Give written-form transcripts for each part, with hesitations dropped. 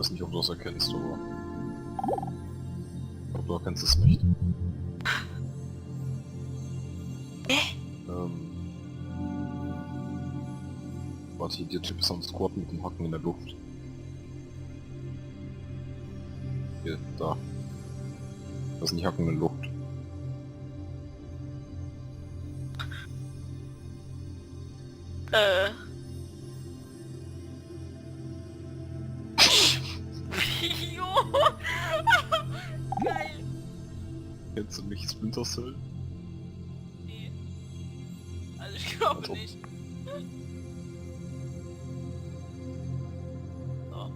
weiß nicht, ob du das erkennst, aber... Ich glaube, du erkennst es nicht. Warte, hier, der Typ ist am Squat mit dem Hacken in der Luft. Hier, da. Das sind die Hacken in der Luft. Jo! Geil! Kennst du nicht Splinter Cell? Nee. Also ich glaube Also. nicht. So.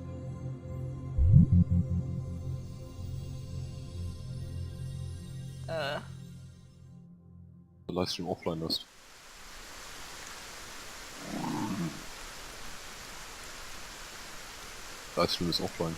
Der Livestream offline ist. Livestream ist offline.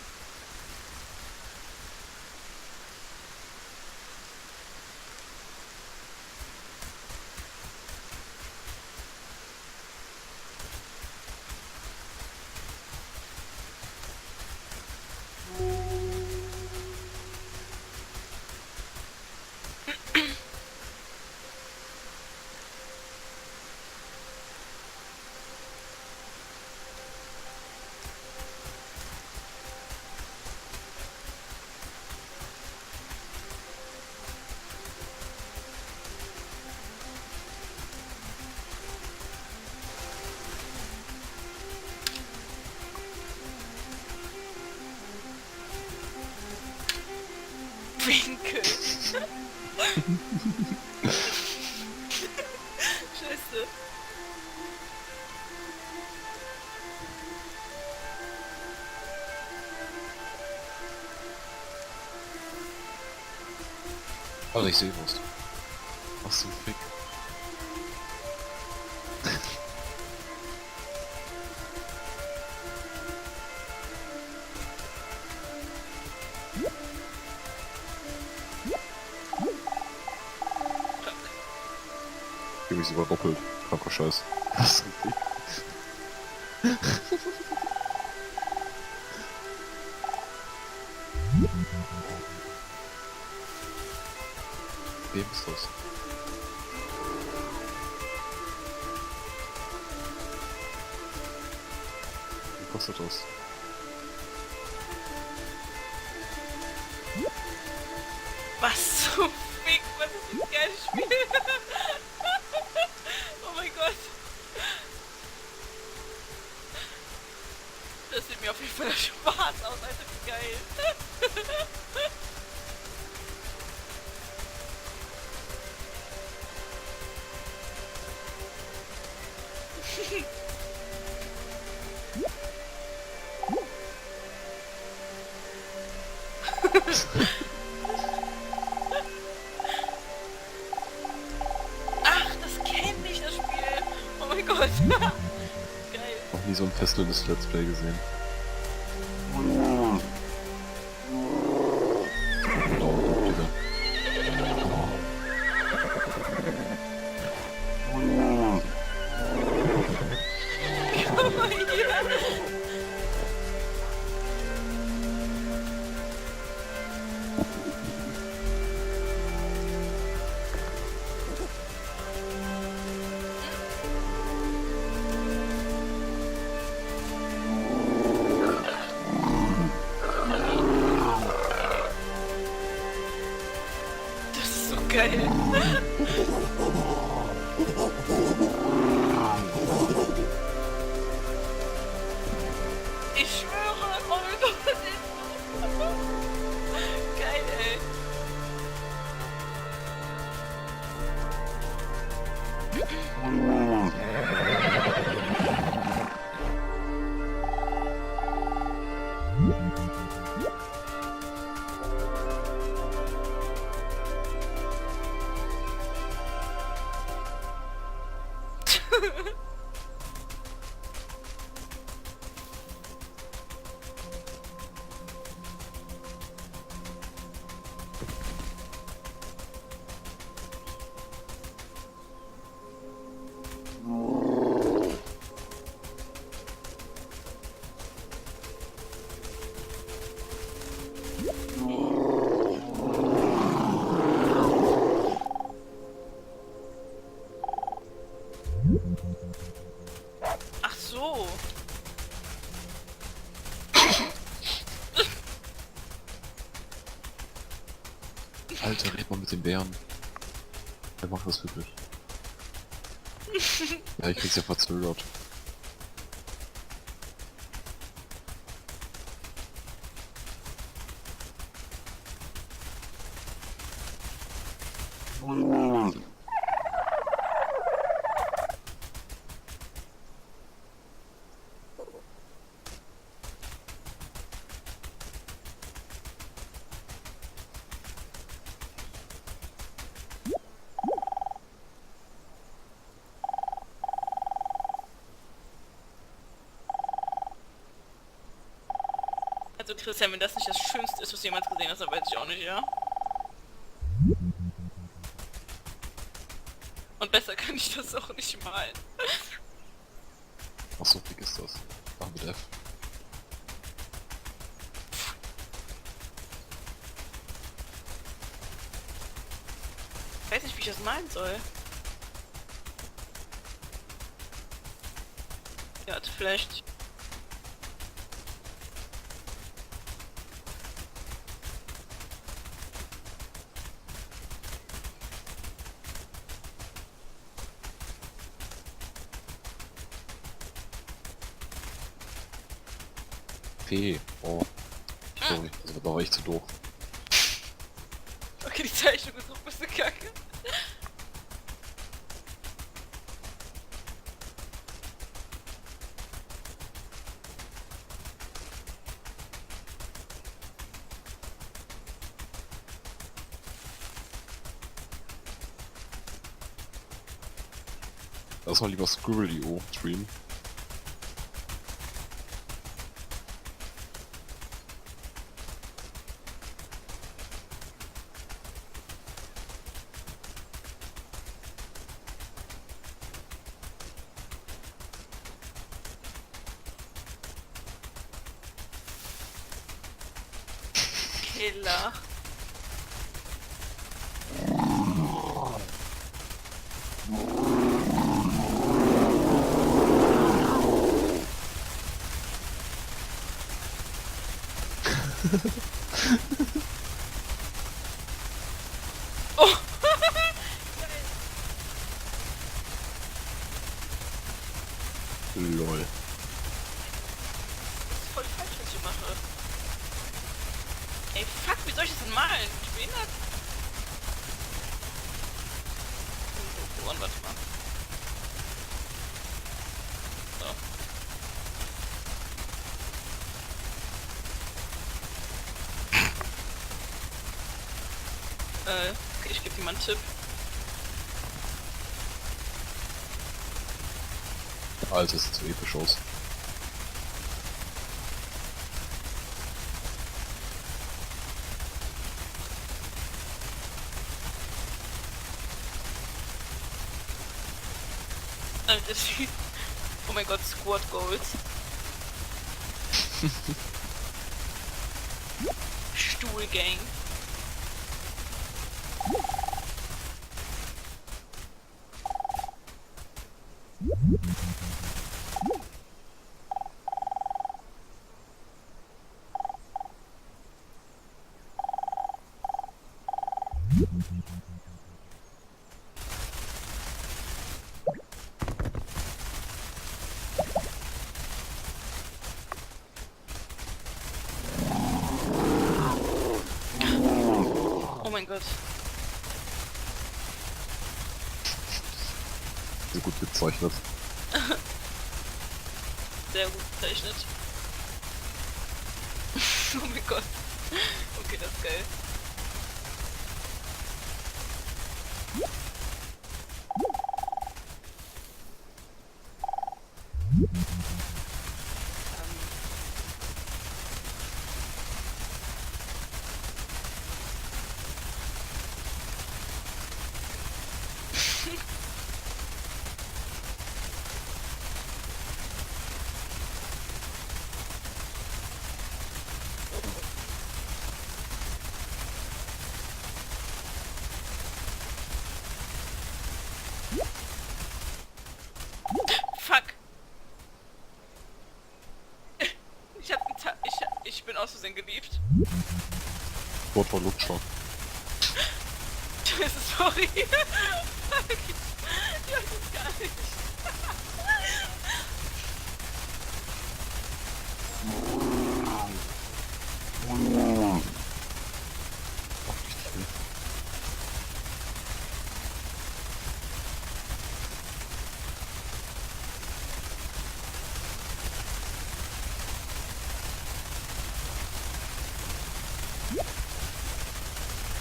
Winkel! Scheiße! Alter, ich sehe was. Was zum Fick? Ich mich sogar doppelt. Kranker Scheiß. Was zum Fick? Wem ist das? Wie kostet das? Was zum Fick? Was ist das geile Spiel? Oh mein Gott! Das sieht mir auf jeden Fall Spaß aus, Alter, wie geil! Ach, das kenne ich, das Spiel! Oh mein Gott! Geil! Noch nie so ein fesselndes Let's Play gesehen. Daumen, Digga. Guck mal hier! Das ist so geil! Ich schwöre! Oh mein Gott! Das ist so geil, ey! Alter, red mal mit den Bären. Wer macht das wirklich? Ja, ich krieg's ja verzögert. Also Christian, wenn das nicht das Schönste ist, was du jemals gesehen hast, dann weiß ich auch nicht, ja? Und besser kann ich das auch nicht malen. Ach so dick ist das. Ach, mit F. Ich weiß nicht, wie ich das malen soll. Ja, also vielleicht... P. Oh. Sorry, also da war ich zu doof. Okay, die Zeichnung ist auch ein bisschen kacke. Lass mal lieber Scribble.io streamen. Killer. Oh! Lol. Das ist voll falsch, was ich mache. Ey, fuck, wie soll ich das denn malen? Ich bin behindert. Oh, warte mal. So. Okay, ich gebe dir mal einen Tipp. Alter, das sieht so episch aus. Alter, oh mein Gott, Squad Goals. Stuhlgang. Oh mein Gott. So gut gezeichnet. Sehr gut gezeichnet. Oh mein Gott. Okay, das ist geil. Fuck. Ich bin aus Versehen geliebt. Dort war Lutscher. Sorry. Ich weiß es gar nicht. Macht richtig weh.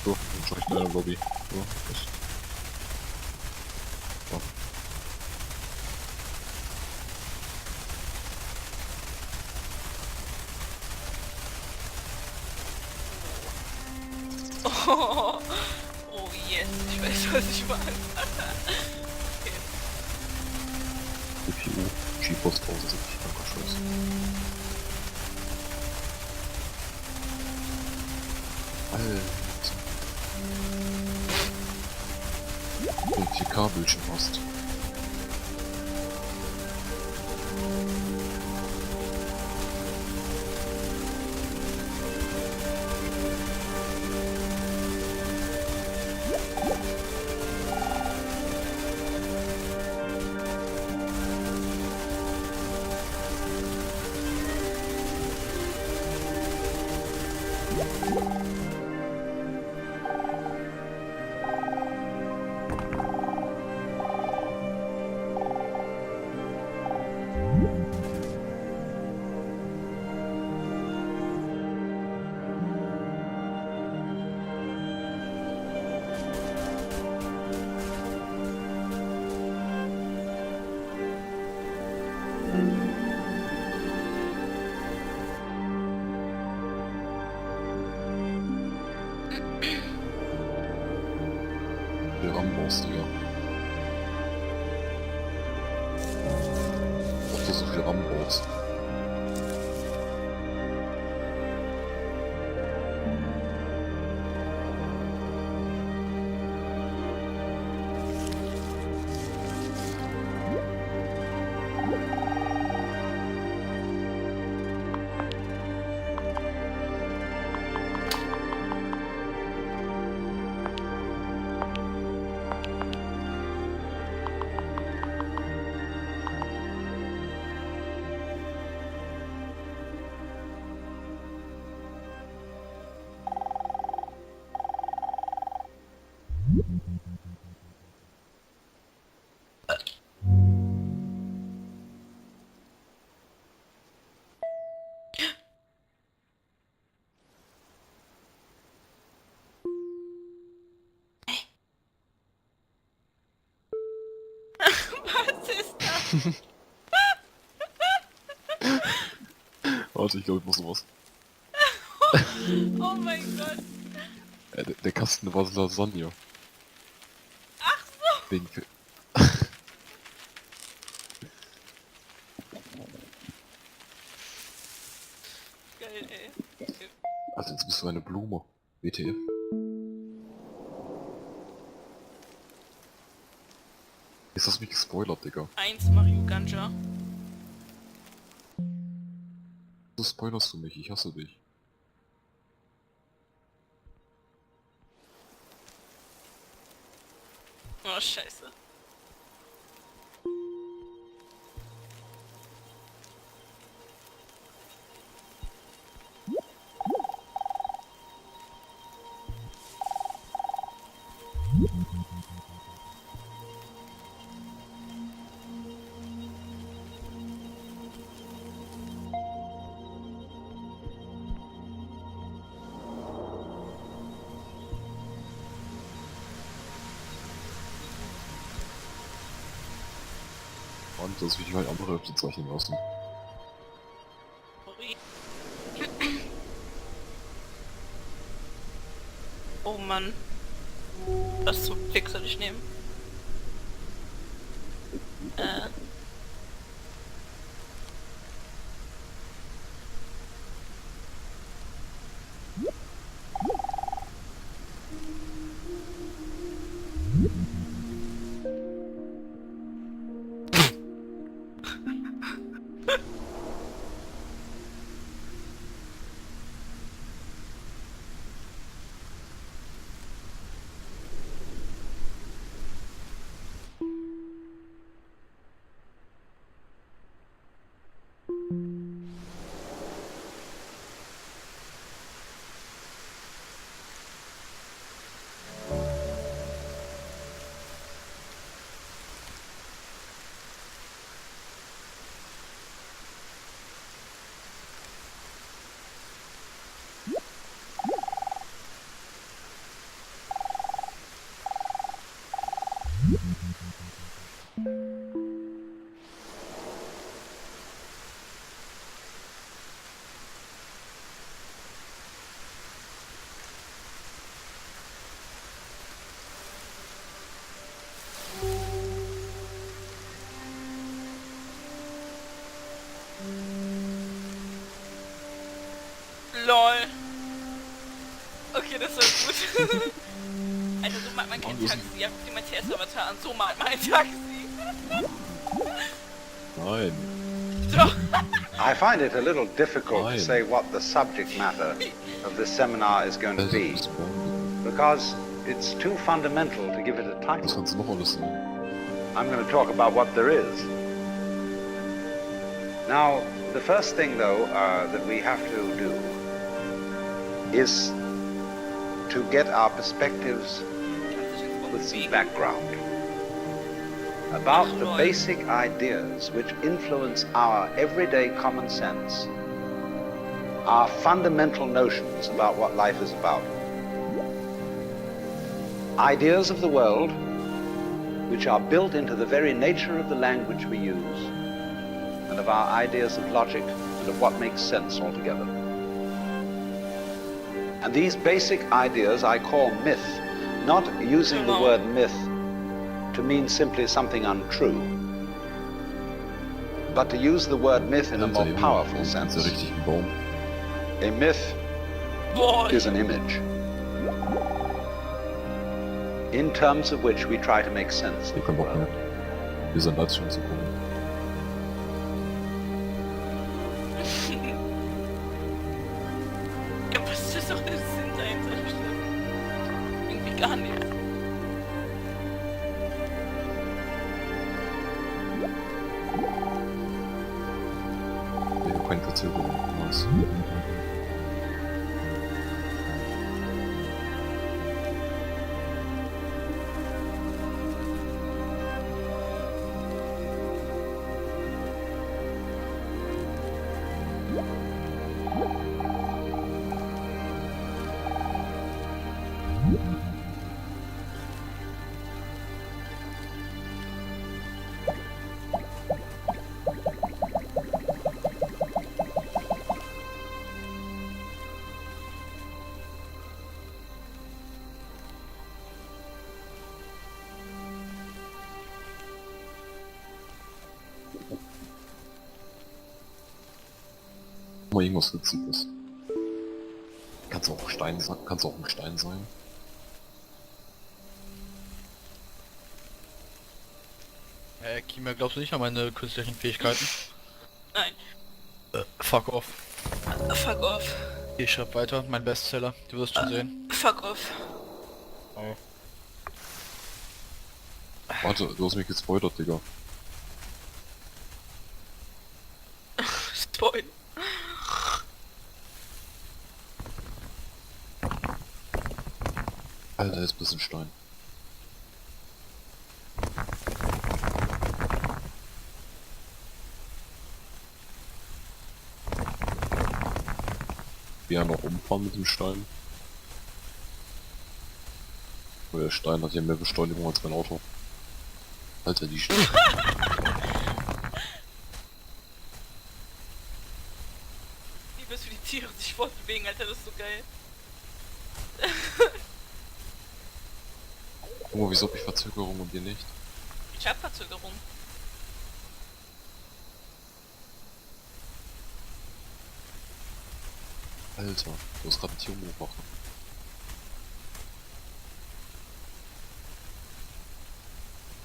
So, dann schau ich mal in der Lobby. So, das. So. Oh, oh yes, ich weiß, was ich meine. Okay. CPU, GeForce 1070, kranker Scheiß. Alter. 4K-Bildschirm hast. Der RAM-Boss, Digga. Ob du so viel RAM brauchst. Was ist das? Warte, ich glaube, ich muss sowas. Oh mein Gott. Der Kasten war Lasagne. Ach so. Wegen. Geil, ey. Okay. Also jetzt bist du eine Blume. WTF. Jetzt hast du mich gespoilert, Digga. 1 Mario Ganja. So spoilerst du mich, ich hasse dich. Oh, scheiße. Mann, dass ich halt andere Hälfte zeichnen lassen. Sorry. Oh Mann. Was zum Fix soll ich nehmen? Lol. Okay, das war gut. Alter, so malt man kein Taxi. Ja, guck dir mein TS-Avatar an. So malt man ein Taxi. Nein. Doch. I find it a little difficult to Nein. say what the subject matter of this seminar is going to Alter, du be, bist born. because it's too fundamental to give it a Was title. kannst du noch alles sein? I'm going to talk about what there is. Now, the first thing, though, that we have to do is to get our perspectives with some background about the basic ideas which influence our everyday common sense, our fundamental notions about what life is about. Ideas of the world which are built into the very nature of the language we use and of our ideas of logic and of what makes sense altogether. And these basic ideas I call myth, not using the word myth to mean simply something untrue, but to use the word myth in a more powerful sense. Das ist ja richtig ein Baum. A myth is an image, in terms of which we try to make sense Ich of hab the keinen Bock mehr. world. Wir sind Livestream zu gucken. Ja, was ist doch der Sinn dahinter? Irgendwie gar nicht. Ich hab keine Verzögerung. Nice. Mal irgendwas Witziges. Kann's auch Stein sein, kann's auch ein Stein sein. Kima, glaubst du nicht an meine künstlerischen Fähigkeiten? Nein. Fuck off. Fuck off. Ich schreib weiter, mein Bestseller, du wirst schon sehen. Fuck off. Oh. Warte, du hast mich gespoilert, Digga. Spoil. Alter, jetzt bist du ein Stein. Wir noch umfahren mit dem Stein. Weil der Stein hat ja mehr Beschleunigung als mein Auto. Alter, die Wie wirst du die Tiere sich fortbewegen, Alter, das ist so geil. Oh, wieso hab ich Verzögerung und ihr nicht? Ich hab Verzögerung. Alter, du hast gerade ein Tier umgebracht.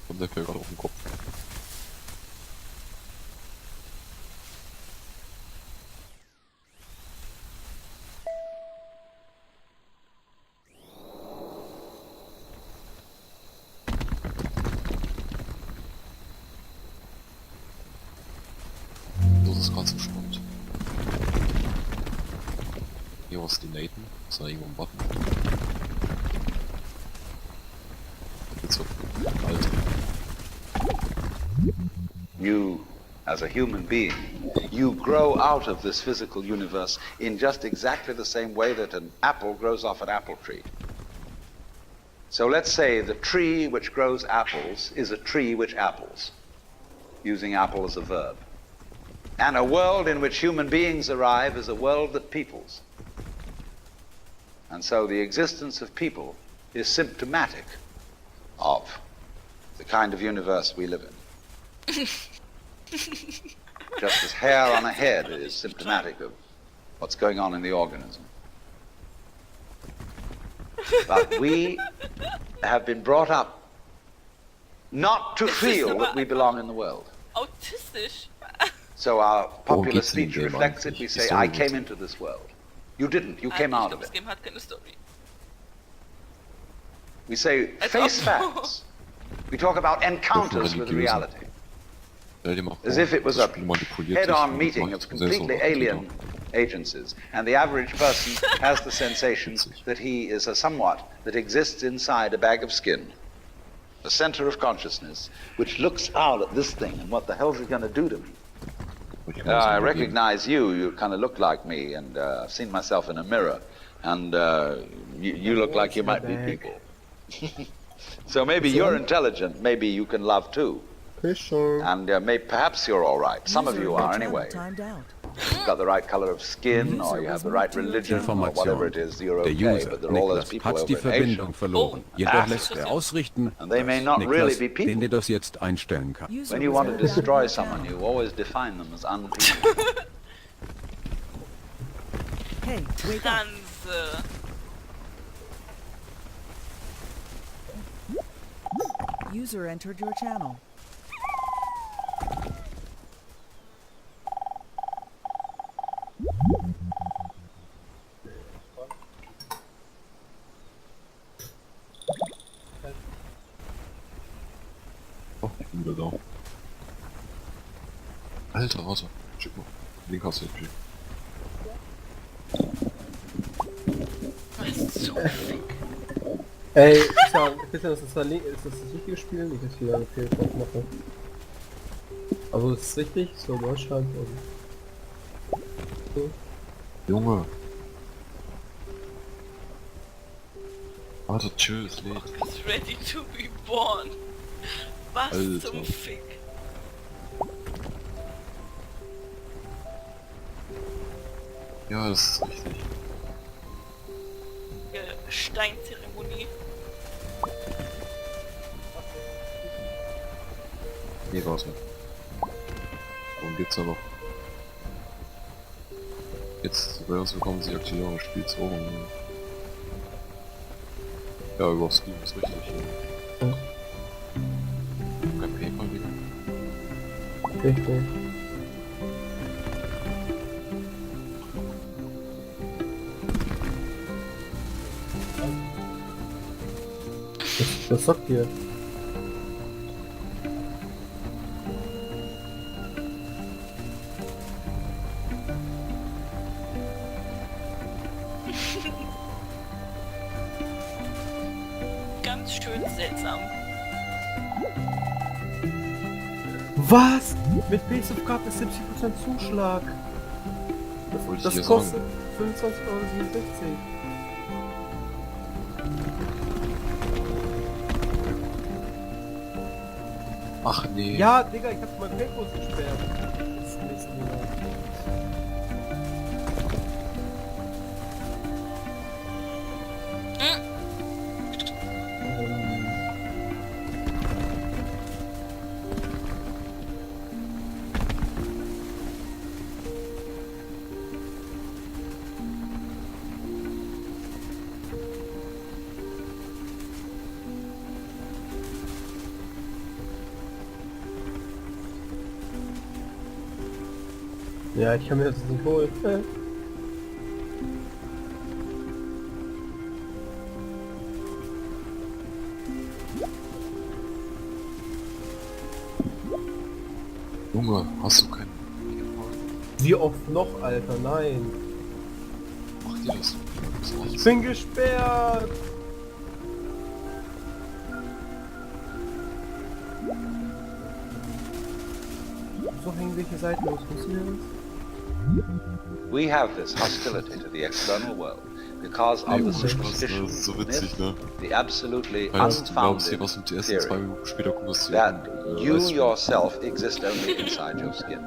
Kommt der Kerl gerade auf den Kopf. Das ist gerade so spannend. Hier was denaten. Ist da irgendwo ein Button? Jetzt wird. Alter. You, as a human being, you grow out of this physical universe in just exactly the same way that an apple grows off an apple tree. So let's say the tree which grows apples is a tree which apples, using apple as a verb. And a world in which human beings arrive is a world that peoples. And so the existence of people is symptomatic of the kind of universe we live in. Just as hair on a head is symptomatic of what's going on in the organism. But we have been brought up not to feel that we belong in the world. Autistisch. So our popular geht's in dem speech Game reflects it. eigentlich? We Die say, Story I came bitte. into this world. You didn't. You came out of Das it. Game hat keine Story. We say, Als face ob- facts. We talk about encounters with reality. Stell dir mal As vor, if it was das a Spiel manipuliert dich head-on und meeting macht of du selbst completely auch Akteure. alien agencies, and the average person has the sensation that he is a somewhat that exists inside a bag of skin, a center of consciousness, which looks out at this thing and what the hell's it going to do to me? Ich kann das I übergeben. recognize you. You kind of look like me, and I've seen myself in a mirror, and you look like you might be people. So maybe you're intelligent. Maybe you can love too. Fischer. And perhaps you're all right. Some of you are anyway. Timed out. You've got the right color of skin, or you have the right religion, or whatever it is, you're Der okay. User, But there are all those Niklas, people hat die over in Asia. Verbindung verloren. Oh, Jedoch ah, lässt er verstehe. ausrichten, And they may dass not really Niklas be people. den das jetzt einstellen kann. User When you was want to moved out of destroy your someone, channel. you always define them as unpeople. Hey, wake up. Transe. User entered your channel. Oh, ich bin wieder da. Alter, warte. Schick mal. Link hast du jetzt geschickt. Das ist so fick. Ey, Christian, ist das das richtige Spiel? Nicht, dass ich wieder einen Fehler drauf mache. Also, ist es richtig? So, Deutschland und... So. Junge. Warte, tschüss, lädt. Is ready to be born. Was Alter. zum Fick? Ja, das ist richtig. Steinzeremonie. Nee, warte. Worum geht's da noch? Jetzt bei uns bekommen sie Akteure, Spielzogen. Ja, über Steam ist richtig. Ja. Kein PayPal, Digga. Richtig. Was sagt ihr? Ganz schön seltsam. Was? Mit Base of Card ist 70% Zuschlag. Das wollte ich Das dir kostet sagen. 25,67 €. Ach nee. Ja, Digga, ich hab mein PayPal gesperrt. Das ist nächsten Monat. Ja, ich kann mir das nicht holen. Junge, hast du keinen... Wie oft noch, Alter? Nein. Mach dir das. Ich bin gesperrt. So hängen welche Seiten los, wissen wir das? We have this hostility to the external world because Nee, of the ohne Spaß, superstition, das ist so witzig, myth, ne? the absolutely Heißt, du glaubst dir unfounded was und die ersten 2 theory Minuten später kommt das that you weißt du, yourself exist only inside your skin.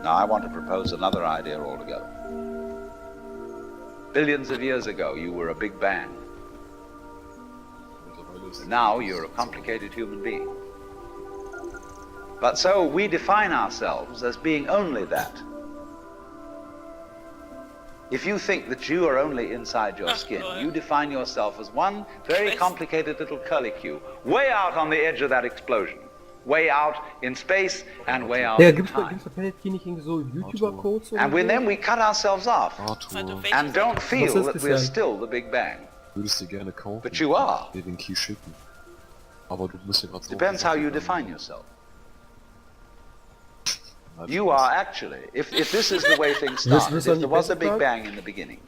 Now I want to propose another idea altogether. Billions of years ago, you were a big bang. mittlerweile ist Now you're a complicated human being. But so we define ourselves as being only that. If you think that you are only inside your skin, you define yourself as one very complicated little curlicue, way out on the edge of that explosion, way out in space and way out Ja, in gibt's time. bei Planet Key nicht irgendwie so YouTuber-Codes oder And then we cut ourselves off Arthur, and don't feel Was ist that das we're denn? still the Big Bang. würdest dir gerne kaufen. But you are. Dir den Key schicken. Aber du musst ja gerade so... Depends how you define yourself. You are actually, if this is the way things start, if there was a Big Bang in the beginning,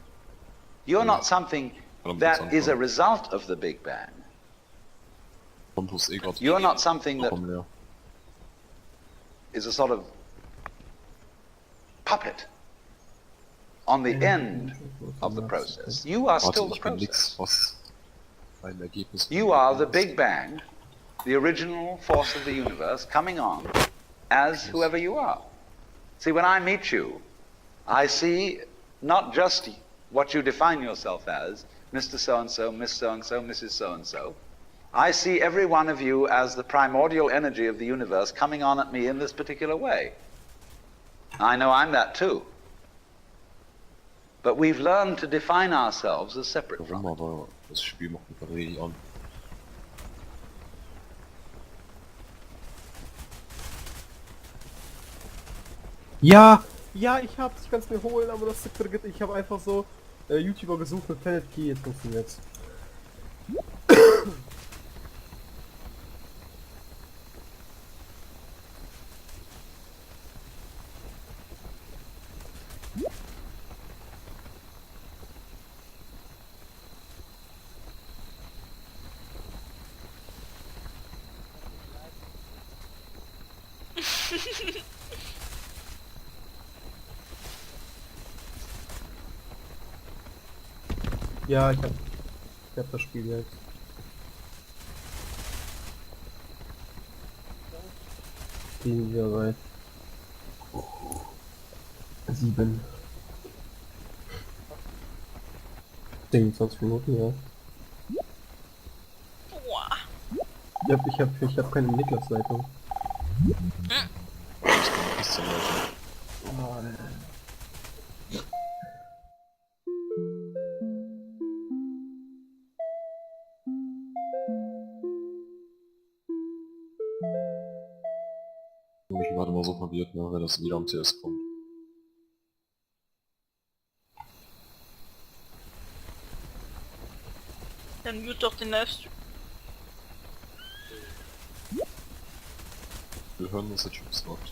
you're not something that is a result of the Big Bang. Konto ist eh grad You're not something that vollkommen leer. is a sort of puppet on the end of the process. You are Warte, still the ich bin process. nix, was ein Ergebnis... You are the Big Bang, the original force of the universe, coming on as whoever you are. See, when I meet you, I see not just what you define yourself as, Mr. So-and-so, Miss So-and-so, Mrs. So-and-so. I see every one of you as the primordial energy of the universe coming on at me in this particular way. I know I'm that too. But we've learned to define ourselves as separate from Warum, it. aber das Spiel macht mich gerade richtig an. Ja, ja, ich kann es mir holen, aber das vergeht. Ich habe einfach so YouTuber gesucht mit Planet Key, jetzt funktioniert's. Ja, ich hab das Spiel jetzt. Gehen wir bei 7. 27 Minuten, ja. Boah. Ich hab keine Niklas-Leitung. Bis zum Leute. Ich warte mal so verwirrt, ne, wenn das wieder am TS kommt. Dann mute doch den Livestream. Wir hören, was der Typ sagt.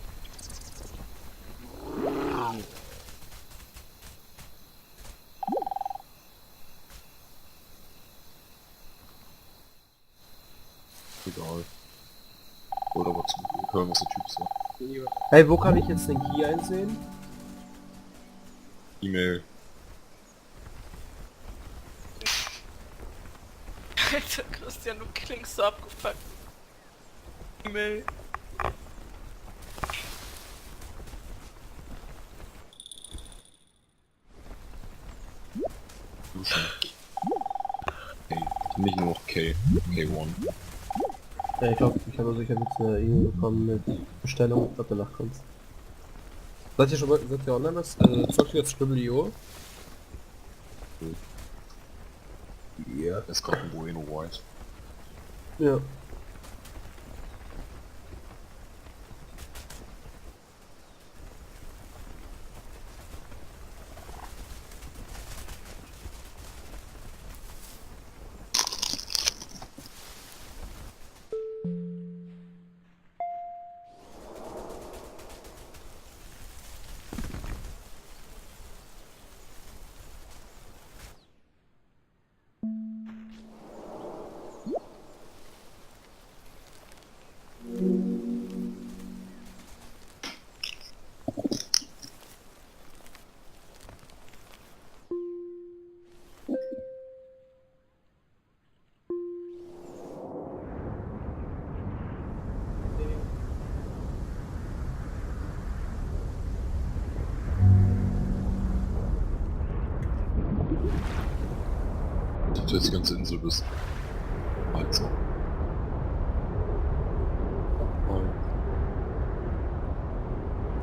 Egal. Oder was hören, was der Typ sagt. Hey, wo kann ich jetzt den Key einsehen? E-Mail. Alter, Christian, du klingst so abgefuckt. E-Mail. Duschen. K. Nicht nur noch K. K1. Ja, ich glaube, ich habe jetzt eine E-Mail bekommen mit Bestellung. Ich glaube, danach kommt's. Seid ihr online? Was? Zockt ihr jetzt Scribble.io? Ja. Es kommt ein Bueno White. Ja. Dass du jetzt die ganze Insel bist. Also.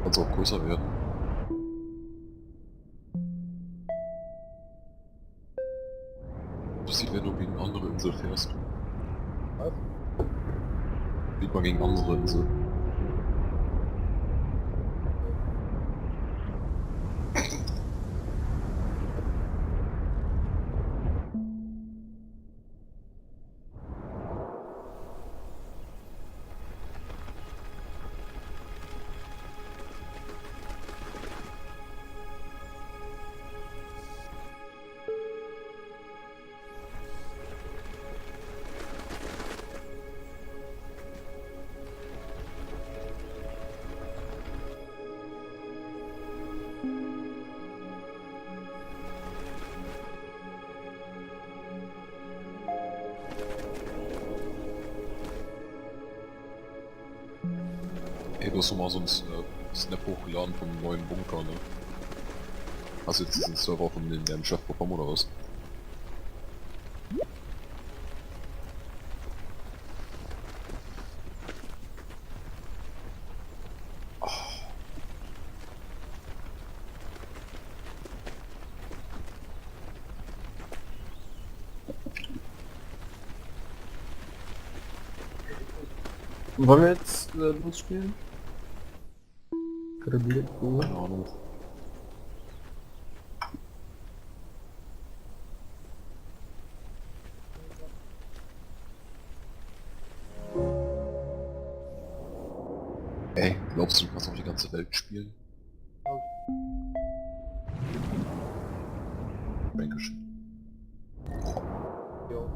Kann's auch größer werden. sieht, wenn du gegen eine andere Insel fährst. Was? Flieg mal gegen andere Insel. Ey, du hast doch mal so einen Snap hochgeladen vom neuen Bunker, ne? Hast du jetzt diesen Server von dem Chef bekommen oder was? Wollen wir jetzt losspielen? Gratuliert, Keine Ahnung. Ey, glaubst du, du kannst auch die ganze Welt spielen? Dankeschön. Jo.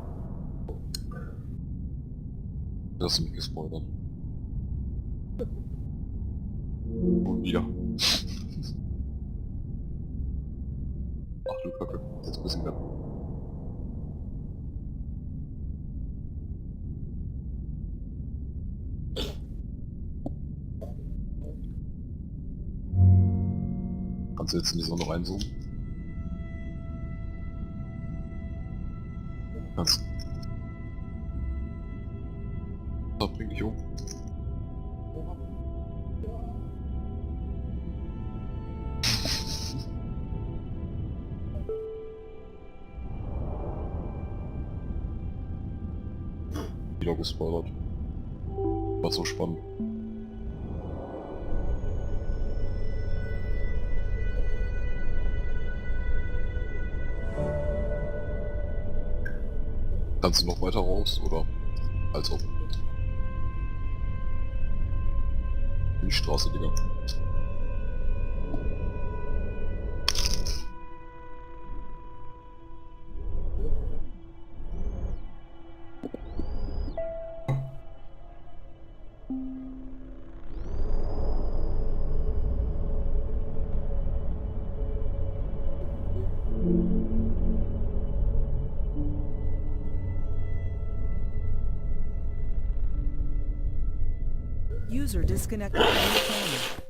Das hast du mich gespoilert. Und wieder. Ach du Kacke, jetzt ein bisschen mehr. Kannst du jetzt in die Sonne reinzoomen? Kannst. Da bring dich um. Wieder gespoilert. War so spannend. Kannst du noch weiter raus, oder? Als ob. Die Straße, Digga. User disconnected from your channel.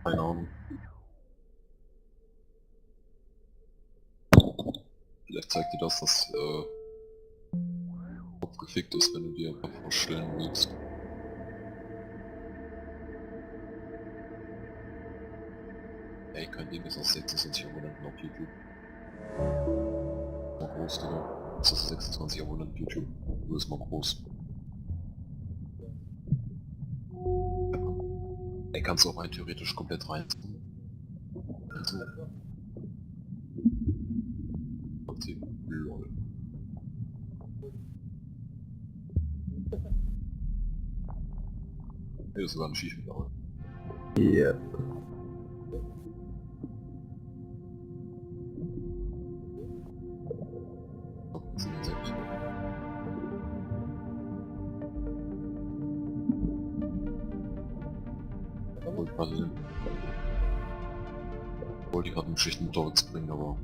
Keine Ahnung. Vielleicht zeigt dir das, dass Kopf gefickt ist, wenn du dir einfach vorstellen willst. Ey, kein Ding ist aus 26 Abonnenten auf YouTube. Mal groß, Digga. Das ist 26 Abonnenten auf YouTube. Du bist mal groß. Ey, kannst du auch rein theoretisch komplett rein. Also. Okay, lol. Hier ist sogar ein Schiefenlager. Ja. Wollte ich gerade einen Schichtenmotorwitz bringen, aber...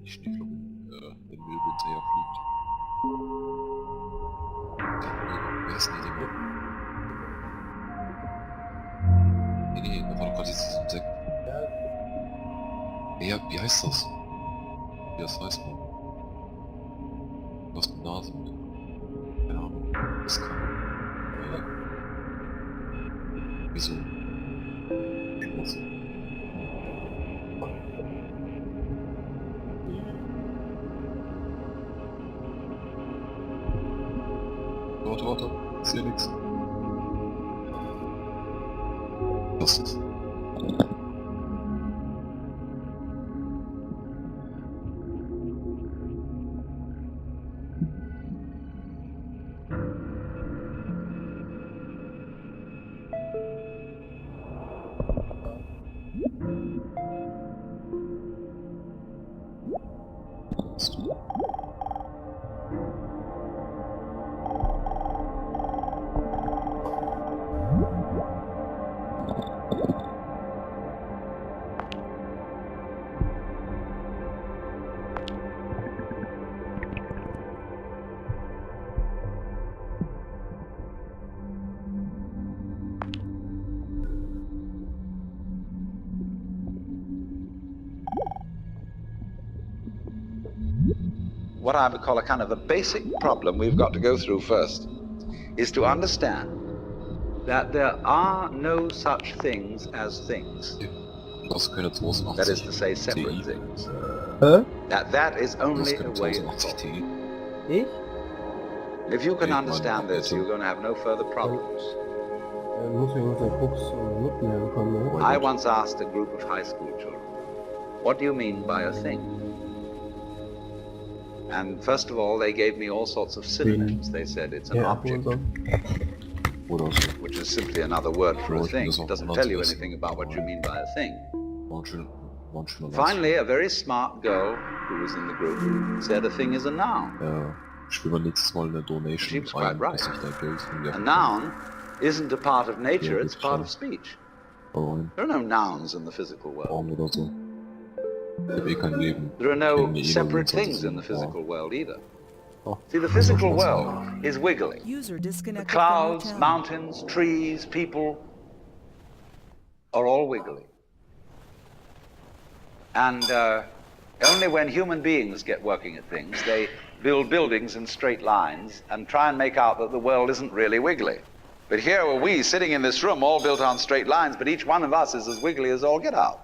Die Schneeflocken, wenn Müll hinterher fliegt. Wer ist denn der Mann? Nee, da war doch gerade dieses Insekt. Ja, wie heißt das? Wie das heißt man? Du hast eine Nase mit. Keine Ahnung. Das kann. Wieso? Schmutz. Warte, ich sehe nix. Was ist? What I would call a kind of a basic problem we've got to go through first is to understand that there are no such things as things. Das können 82 That is to say, separate Ti. things. Hä? That is Das only a können way of 82 thought. Ti. Ich? If you can Yeah, understand this, you're going to have no further problems. Muss ich mit den Fuchs und Nutten herkommen, ne? I once asked a group of high school children, what do you mean by a thing? And first of all, they gave me all sorts of synonyms. They said it's an Ja, Apfel object, und so. Oder so. which is simply another word for a Well, thing. there's It doesn't not tell you this. anything about what you mean by a thing. War ein schöner Finally, a very smart girl who was in the group said a thing is a noun. Ich will mal nächstes Mal eine Donation She's quite right. dass ich da Geld von mir A noun isn't a part of nature, Yeah, it's good part job. of speech. rein. There are no nouns in the physical world. Baum oder so. Ich hab eh kein Leben. There are Ich no bin eh nur separate 27 things in the physical world either. Oh. See, the physical world is wiggling. User The disconnected from your clouds, channel. mountains, trees, people are all wiggly. And only when human beings get working at things, they build buildings in straight lines and try and make out that the world isn't really wiggly. But here are we sitting in this room all built on straight lines, but each one of us is as wiggly as all get out.